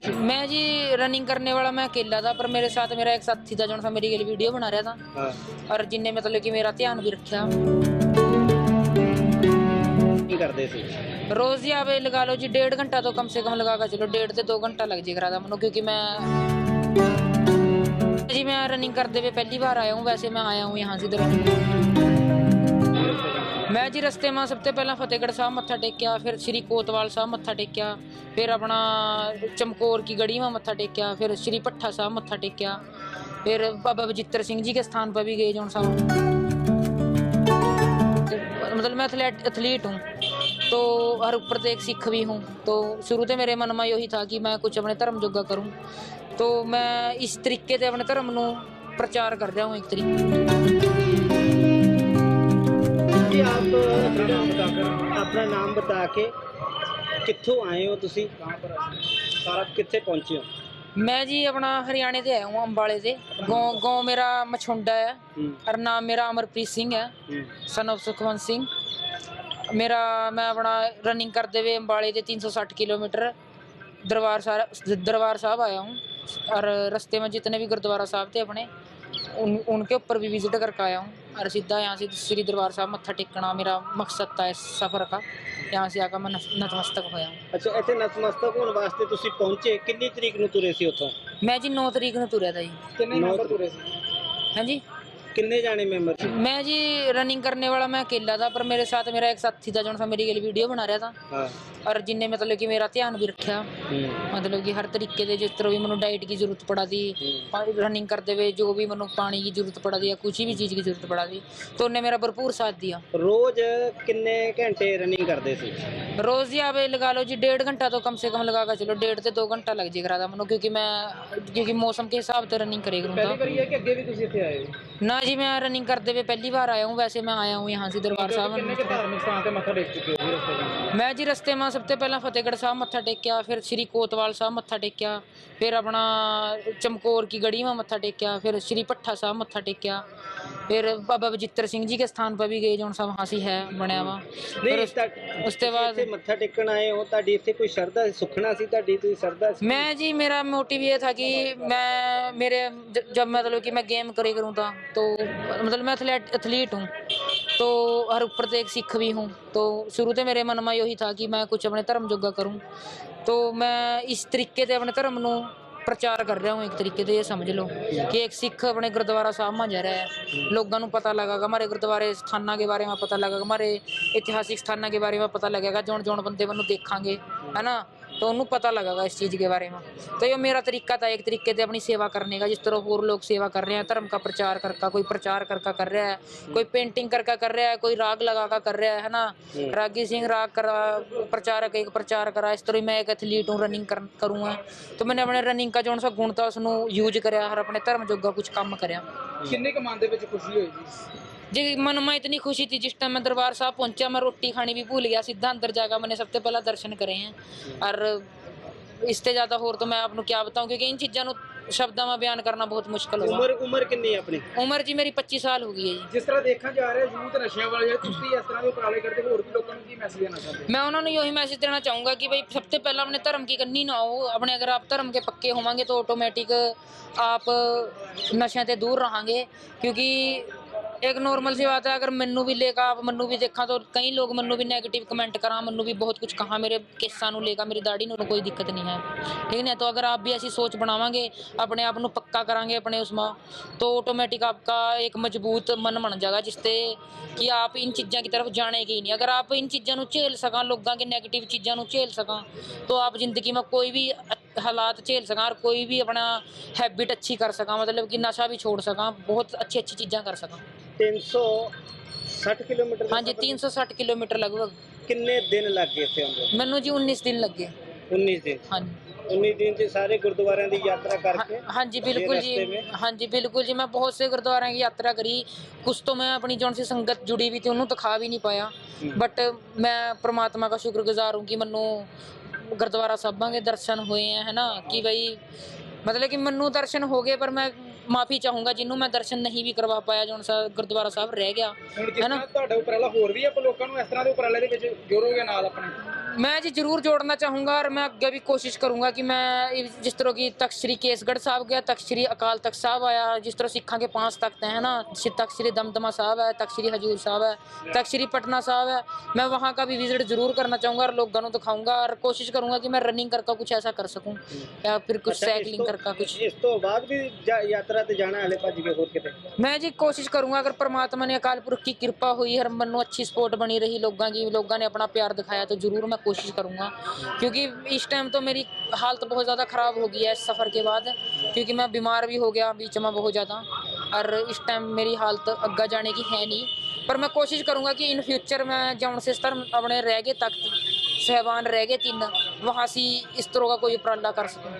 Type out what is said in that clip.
मैं जी रनिंग करने वाला मैं अकेला था, पर मेरे साथ मेरा एक साथी था जो मेरी के लिए वीडियो बना रहा था। हाँ। और जिनने मतलब कि मेरा ध्यान भी रखा। की करते सी रोज ही आप लगा लो जी 1.5 घंटा तो कम से कम लगा कर चलो, 1.5 से 2 घंटा लग जाएगा था मनो, क्योंकि मैं रनिंग करते हुए पहली बार आया हूँ। वैसे मैं आया हूँ यहाँ से मैं जी रस्ते में सबसे पहला फतेहगढ़ साहब मत्था टेकिया, फिर श्री कोतवाल साहब मत्था टेकिया, फिर अपना चमकौर की गढ़ी में मत्था टेकिया, फिर श्री भट्ठा साहब मत्था टेकिया, फिर बाबा बजित्र सिंह जी के स्थान पर भी गए जो साहब। मतलब मैं एथलीट हूँ तो हर ऊपर से एक सिख भी हूँ, तो शुरू से मेरे मन में यही था कि मैं कुछ अपने धर्म जोगा करूँ, तो मैं इस तरीके से अपने धर्म को प्रचार कर रहा हूँ एक तरीके। आप अपना नाम बता के कित्थों आए हो, तुसी सारा कित्थे पहुंचे हो? मैं जी अपना हरियाणे से आया हूँ, अंबाले से। गाँव मेरा मछुंडा है और नाम मेरा अमरप्रीत सिंह है, सन ऑफ सुखवंत सिंह। मैं अपना रनिंग करते हुए अंबाले से 360 किलोमीटर दरबार साहब आया हूँ, और रास्ते में जितने भी गुरुद्वारा साहब थे अपने उनके ऊपर भी विजिट करके आया हूँ। और सीधा यहाँ से श्री दरबार साहब मत्था टेकना मेरा मकसद था इस सफर का। यहाँ से आकर मैं नतमस्तक होया हूँ। अच्छा, इतने नतमस्तक होने वास्ते तुसी पहुंचे कितनी तरीक ਨੂੰ ਤੁਰੇ ਸੀ ਉੱਥੋਂ? मैं जी 9 तारीख ਨੂੰ तुरया था जी। कितने मेंबर तुरे सी? हाँ जी, कितने जाने मेंबर सी? मैं जी रनिंग करने वाला मैं अकेला था, पर मेरे साथ मेरा एक साथी था जो मेरी के लिए वीडियो बना रहा था। हाँ। और जिनने मतलब कि मेरा ध्यान भी रखा, मतलब कि हर तरीके से जिस तरह भी मैंने डाइट की जरूरत पड़ा थी, रनिंग करते हुए जो भी मैंने पानी की जरूरत पड़ा थी या कुछ भी चीज़ की जरूरत पड़ा थी, तो उन्हें मेरा भरपूर साथ दिया। रोज कितने घंटे रनिंग करते सी? रोज ही आप लगा लो जी 1.5 घंटा तो कम से कम लगा कर चलो, 1.5 से 2 घंटा लग जाएगा था मनो, क्योंकि मौसम के हिसाब से रनिंग करेगा। पहली बार ये कि अगे भी तुसी इत्थे आए हो? ना जी, मैं रनिंग करते हुए पहली बार आया हूँ। वैसे मैं आया हूँ यहाँ से दरबार साहब। कितने के धार्मिक स्थान पे मत्था टेक चुके हो रस्ते में? मैं जी रस्ते में सबसे पहला फतेहगढ़ साहब मत्था टेकिया, फिर श्री कोतवाल साहब मत्था टेकिया, फिर अपना चमकौर की गढ़ी में मत्था टेकिया, फिर श्री भट्ठा साहब मत्था टेकिया, फिर बाबा बजित्र सिंह जी के स्थान पर भी गए जो साहब हाँसी है बनया वा। उसके बाद मत्था टेकन आए हो, ਤੁਹਾਡੀ ਇੱਥੇ ਕੋਈ ਸ਼ਰਧਾ ਸੁਖਣਾ ਸੀ, ਤੁਹਾਡੀ ਕੋਈ ਸ਼ਰਧਾ ਸੀ? मैं जी मेरा मोटिव ये था कि जब मतलब कि मैं गेम करे करूँ था, तो मतलब मैं एथलीट हूँ तो हर ऊपर से एक सिख भी हूँ, तो शुरू से मेरे मन में यही था कि मैं कुछ अपने धर्म जोगा करूँ, तो मैं इस तरीके से अपने धर्म को प्रचार कर रहा हूँ एक तरीके से। ये समझ लो कि एक सिख अपने गुरुद्वारा साहब में जा रहा है, लोगों को पता लगेगा हमारे गुरुद्वारे स्थानों के बारे में, पता लगेगा हमारे इतिहासिक स्थानों के बारे में, पता लगेगा जौन बंदे मैंने देखांगे है ना, तो उन्होंने पता लगेगा इस चीज़ के बारे में। तो ये मेरा तरीका था एक तरीके से अपनी सेवा करने का, जिस तरह और लोग सेवा कर रहे हैं धर्म का प्रचार करके, कोई प्रचार करके कर रहा है, कोई पेंटिंग करके कर रहा है, कोई राग लगा कर रहा है ना, रागी सिंह राग करा, प्रचारक एक प्रचार करा। इस तरह मैं एक एथलीट हूँ, रनिंग करूँगा, तो मैंने अपने रनिंग का जो सा गुण था उसनों यूज कराया और अपने धर्म जोगा कुछ काम कराया। किन्ने के मन दे विच खुशी होई जी? जी मन में इतनी खुशी थी, जिस टाइम मैं दरबार साहब पहुंचा मैं रोटी खानी भी भूल गया, सीधा अंदर जाकर मैंने सबसे पहला दर्शन करे हैं। और इससे ज़्यादा होर तो मैं आपको क्या बताऊं, क्योंकि इन चीज़ों शब्दों में बयान करना बहुत मुश्किल होगा। उम्र कितनी है अपनी? उम्र जी मेरी 25 साल हो गई है जी। जिस तरह देखा जा रहा है यूथ नशे वाले तुसी इस तरह के उपराले करते हो, और भी लोगों को की मैसेज देना चाहते हो? मैं उन्होंने यही मैसेज देना चाहूँगा कि भाई सबसे पहला अपने धर्म की कन्नी ना हो अपने, अगर आप धर्म के पक्के होंगे तो ऑटोमेटिक आप नशे से दूर रहेंगे। क्योंकि एक नॉर्मल सी बात है, अगर मैनू भी लेकर आप मैनू भी देखा तो कई लोग मैनू भी नैगेटिव कमेंट करा, मैनू भी बहुत कुछ कहा, मेरे केसा लेकर मेरी दाढ़ी नू कोई दिक्कत नहीं है, ठीक है। तो अगर आप भी ऐसी सोच बनावांगे, अपने आप को पक्का करांगे अपने उसमें, तो ऑटोमेटिक आपका एक मजबूत मन बन जाएगा, जिससे कि आप इन चीज़ों की तरफ जानेंगे ही नहीं। अगर आप इन चीज़ों को झेल सका, लोगों के नैगेटिव चीज़ों को झेल सका, तो आप जिंदगी में कोई भी हालात झेल सका और कोई भी अपना हैबिट अच्छी कर सका, मतलब कि नशा भी छोड़ सका, बहुत अच्छी अच्छी चीज़ें कर सका। 360 किलोमीटर? हाँ जी, 360 किलोमीटर लगभग। कितने दिन लग गए थे अंदर? मैनू जी 19 दिन लग गए। 19 दिन? हाँ जी, 19 दिन से सारे गुरुद्वारों की यात्रा करके? हाँ जी बिल्कुल जी, हाँ जी बिल्कुल जी। मैं बहुत से गुरुद्वारों की यात्रा करी, कुछ तो मैं अपनी जौन सी संगत जुड़ी हुई थी उन्होंने दिखा भी नहीं पाया, बट मैं परमात्मा का शुक्रगुजार हूँ कि मैनू गुरुद्वारा साहबां के दर्शन हुए हैं, है ना, कि भाई मतलब कि मैनू दर्शन हो गए, पर मैं माफ़ी चाहूँगा जिन्हों मैं दर्शन नहीं भी करवा पाया, जो सा गुरुद्वारा साहब रह गया है ना। ਤੁਹਾਡਾ ਉਪਰਾਲਾ ਹੋਰ ਵੀ ਆਪਾਂ ਲੋਕਾਂ ਨੂੰ ਇਸ ਤਰ੍ਹਾਂ ਦੇ ਉਪਰਾਲੇ ਦੇ ਵਿੱਚ ਜੋੜੋਗੇ ਨਾਲ ਆਪਣੇ? मैं जी ज़रूर जोड़ना चाहूँगा और मैं आगे भी कोशिश करूँगा कि मैं जिस तरह की तख्त श्री केसगढ़ साहब गया, तख्त श्री अकाल तख्त साहब आया, जिस तरह सिखा के 5 तख्त हैं ना, तख्त श्री दमदमा साहब है, तख्त श्री हजूर साहब है, तख्त श्री पटना साहब है, मैं वहाँ का भी विजिट ज़रूर करना चाहूँगा और लोगों को दिखाऊँगा और कोशिश करूँगा कि मैं रनिंग करके कुछ ऐसा कर सकूँ या फिर कुछ साइकिलिंग करके कुछ। ਇਸ ਤੋਂ ਬਾਅਦ ਵੀ ਯਾਤਰਾ ਤੇ ਜਾਣਾ ਹਲੇ ਭੱਜ ਕੇ ਹੋਰ ਕਿਤੇ? मैं जी कोशिश करूंगा अगर परमात्मा ने अकाल पुरख की कृपा हुई और मनो अच्छी सपोर्ट बनी रही लोगों ने अपना प्यार दिखाया तो ज़रूर मैं कोशिश करूंगा, क्योंकि इस टाइम तो मेरी हालत बहुत ज़्यादा ख़राब हो गई है इस सफ़र के बाद, क्योंकि मैं बीमार भी हो गया बीच में बहुत ज़्यादा और इस टाइम मेरी हालत अग्गा जाने की है नहीं। पर मैं कोशिश करूंगा कि इन फ्यूचर में जौन से स्तर अपने रह गए तख्त साहबान रह गए 3 वहाँ से इस तरह का कोई उपराला कर सकूँ।